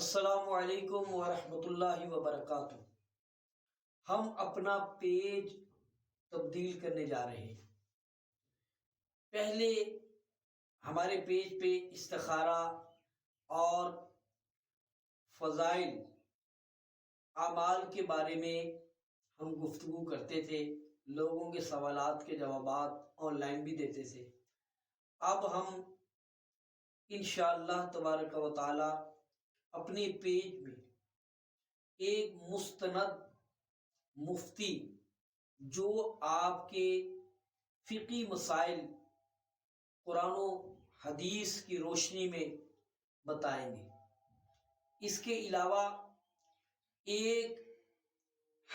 السلام علیکم ورحمۃ اللہ وبرکاتہ۔ ہم اپنا پیج تبدیل کرنے جا رہے ہیں۔ پہلے ہمارے پیج پہ استخارہ اور فضائل اعمال کے بارے میں ہم گفتگو کرتے تھے، لوگوں کے سوالات کے جوابات آن لائن بھی دیتے تھے۔ اب ہم انشاءاللہ تبارک و تعالی اپنے پیج میں ایک مستند مفتی جو آپ کے فقہی مسائل قرآن و حدیث کی روشنی میں بتائیں گے۔ اس کے علاوہ ایک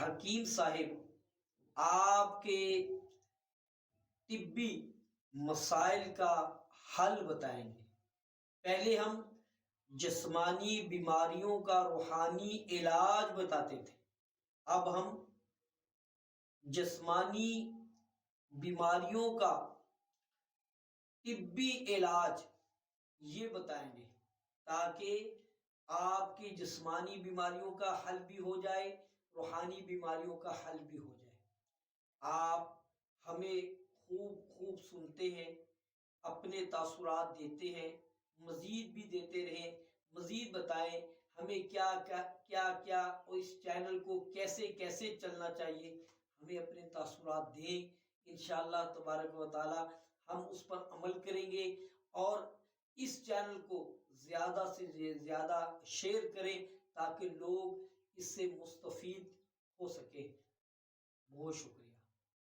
حکیم صاحب آپ کے طبی مسائل کا حل بتائیں گے۔ پہلے ہم جسمانی بیماریوں کا روحانی علاج بتاتے تھے، اب ہم جسمانی بیماریوں کا طبی علاج یہ بتائیں گے تاکہ آپ کی جسمانی بیماریوں کا حل بھی ہو جائے، روحانی بیماریوں کا حل بھی ہو جائے۔ آپ ہمیں خوب سنتے ہیں، اپنے تاثرات دیتے ہیں، مزید بھی دیتے رہیں، مزید بتائیں ہمیں کیا کیا اور اس چینل کو کیسے چلنا چاہیے، ہمیں اپنے تاثرات دیں۔ انشاءاللہ تبارک و تعالی ہم اس پر عمل کریں گے اور اس چینل کو زیادہ سے زیادہ شیئر کریں تاکہ لوگ اس سے مستفید ہو سکیں۔ بہت شکریہ۔